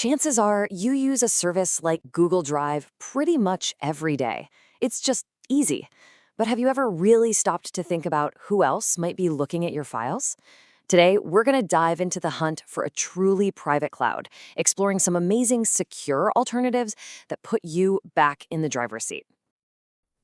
Chances are you use a service like Google Drive pretty much every day. It's just easy. But have you ever really stopped to think about who else might be looking at your files? Today, we're going to dive into the hunt for a truly private cloud, exploring some amazing secure alternatives that put you back in the driver's seat.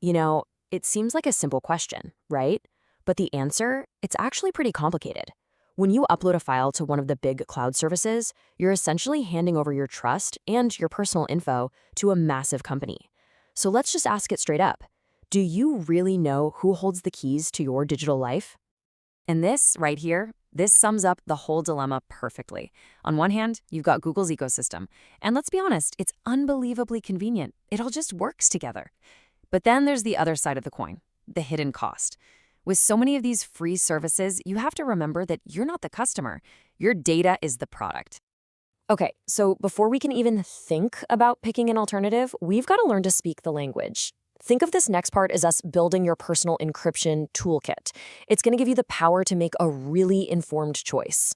You know, it seems like a simple question, right? But the answer, it's actually pretty complicated. When you upload a file to one of the big cloud services, you're essentially handing over your trust and your personal info to a massive company. So let's just ask it straight up. Do you really know who holds the keys to your digital life? And this right here, this sums up the whole dilemma perfectly. On one hand, you've got Google's ecosystem. And let's be honest, it's unbelievably convenient. It all just works together. But then there's the other side of the coin, the hidden cost. With so many of these free services, you have to remember that you're not the customer. Your data is the product. Okay, so before we can even think about picking an alternative, we've got to learn to speak the language. Think of this next part as us building your personal encryption toolkit. It's going to give you the power to make a really informed choice.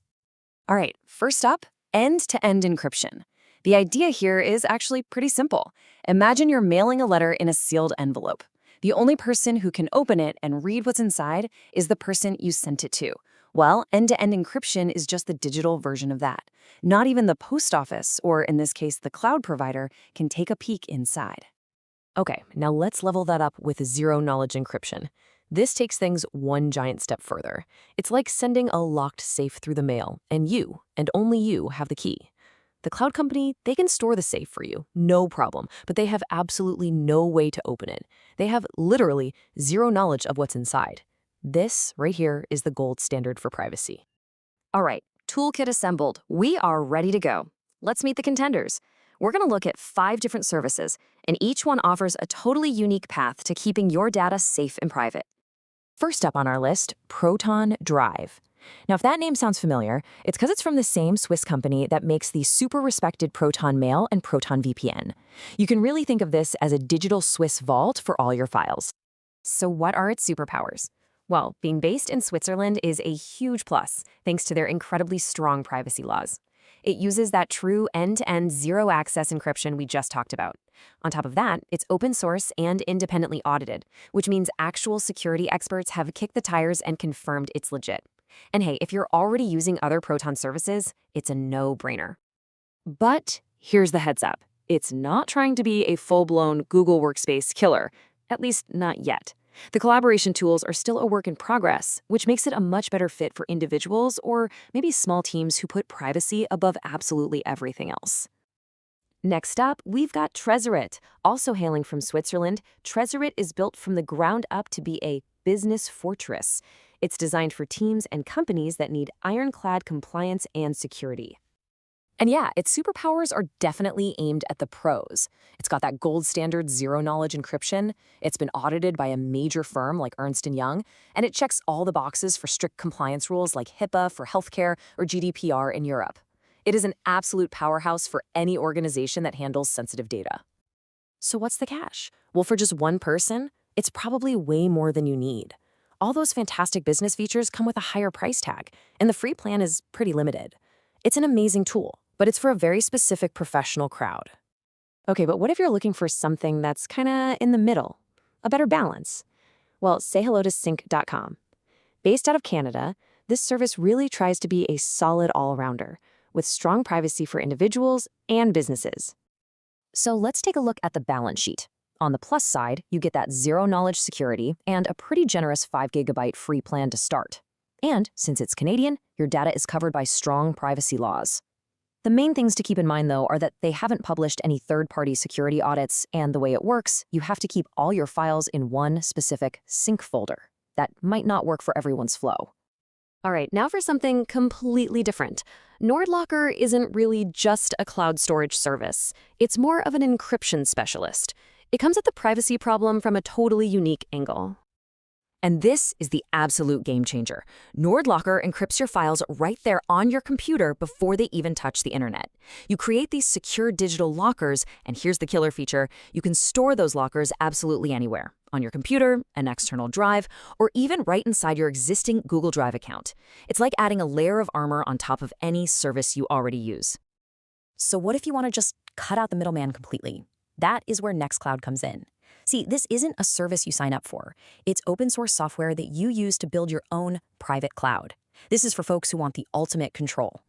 All right, first up, end-to-end encryption. The idea here is actually pretty simple. Imagine you're mailing a letter in a sealed envelope. The only person who can open it and read what's inside is the person you sent it to. Well, end-to-end encryption is just the digital version of that. Not even the post office, or in this case, the cloud provider, can take a peek inside. Okay, now let's level that up with zero-knowledge encryption. This takes things one giant step further. It's like sending a locked safe through the mail, and you, and only you, have the key. The cloud company, they can store the safe for you, no problem, but they have absolutely no way to open it. They have literally zero knowledge of what's inside. This, right here, is the gold standard for privacy. All right, toolkit assembled. We are ready to go. Let's meet the contenders. We're going to look at 5 different services, and each one offers a totally unique path to keeping your data safe and private. First up on our list, Proton Drive. Now, if that name sounds familiar, it's because it's from the same Swiss company that makes the super respected Proton Mail and Proton VPN. You can really think of this as a digital Swiss vault for all your files. So what are its superpowers? Well, being based in Switzerland is a huge plus, thanks to their incredibly strong privacy laws. It uses that true end-to-end zero-access encryption we just talked about. On top of that, it's open source and independently audited, which means actual security experts have kicked the tires and confirmed it's legit. And hey, if you're already using other Proton services, it's a no-brainer. But here's the heads up. It's not trying to be a full-blown Google Workspace killer, at least not yet. The collaboration tools are still a work in progress, which makes it a much better fit for individuals or maybe small teams who put privacy above absolutely everything else. Next up, we've got Tresorit. Also hailing from Switzerland, Tresorit is built from the ground up to be a business fortress. It's designed for teams and companies that need ironclad compliance and security. And yeah, its superpowers are definitely aimed at the pros. It's got that gold standard zero-knowledge encryption. It's been audited by a major firm like Ernst & Young, and it checks all the boxes for strict compliance rules like HIPAA for healthcare or GDPR in Europe. It is an absolute powerhouse for any organization that handles sensitive data. So what's the catch? Well, for just one person, it's probably way more than you need. All those fantastic business features come with a higher price tag, and the free plan is pretty limited. It's an amazing tool, but it's for a very specific professional crowd. Okay, but what if you're looking for something that's kinda in the middle? A better balance? Well, say hello to Sync.com. Based out of Canada, this service really tries to be a solid all-rounder, with strong privacy for individuals and businesses. So let's take a look at the balance sheet. On the plus side, you get that zero-knowledge security and a pretty generous 5 GB free plan to start. And since it's Canadian, your data is covered by strong privacy laws. The main things to keep in mind, though, are that they haven't published any third-party security audits, and the way it works, you have to keep all your files in one specific sync folder. That might not work for everyone's flow. All right, now for something completely different. NordLocker isn't really just a cloud storage service. It's more of an encryption specialist. It comes at the privacy problem from a totally unique angle. And this is the absolute game changer. NordLocker encrypts your files right there on your computer before they even touch the internet. You create these secure digital lockers, and here's the killer feature. You can store those lockers absolutely anywhere, on your computer, an external drive, or even right inside your existing Google Drive account. It's like adding a layer of armor on top of any service you already use. So what if you want to just cut out the middleman completely? That is where Nextcloud comes in. See, this isn't a service you sign up for. It's open source software that you use to build your own private cloud. This is for folks who want the ultimate control.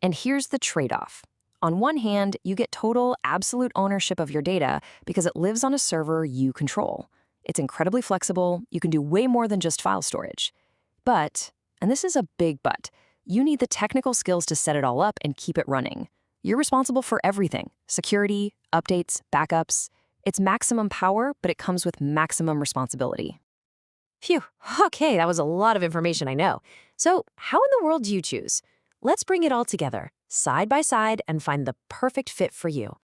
And here's the trade-off. On one hand, you get total, absolute ownership of your data because it lives on a server you control. It's incredibly flexible, you can do way more than just file storage. But, and this is a big but, you need the technical skills to set it all up and keep it running. You're responsible for everything: security, updates, backups. It's maximum power, but it comes with maximum responsibility. Phew, okay, that was a lot of information, I know. So, how in the world do you choose? Let's bring it all together, side by side, and find the perfect fit for you.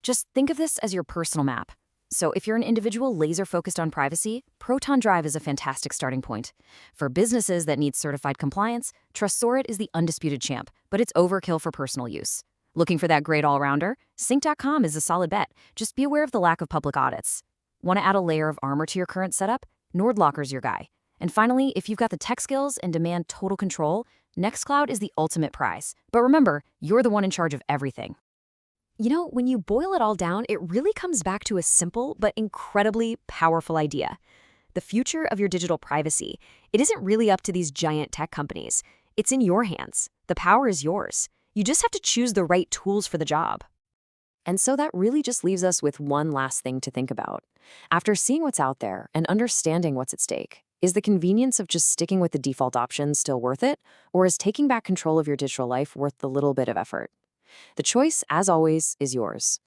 Just think of this as your personal map. So if you're an individual laser-focused on privacy, Proton Drive is a fantastic starting point. For businesses that need certified compliance, Trusted is the undisputed champ, but it's overkill for personal use. Looking for that great all-rounder? Sync.com is a solid bet. Just be aware of the lack of public audits. Want to add a layer of armor to your current setup? NordLocker's your guy. And finally, if you've got the tech skills and demand total control, Nextcloud is the ultimate prize. But remember, you're the one in charge of everything. You know, when you boil it all down, it really comes back to a simple but incredibly powerful idea. The future of your digital privacy, it isn't really up to these giant tech companies. It's in your hands. The power is yours. You just have to choose the right tools for the job. And so that really just leaves us with one last thing to think about. After seeing what's out there and understanding what's at stake, is the convenience of just sticking with the default options still worth it? Or is taking back control of your digital life worth the little bit of effort? The choice, as always, is yours.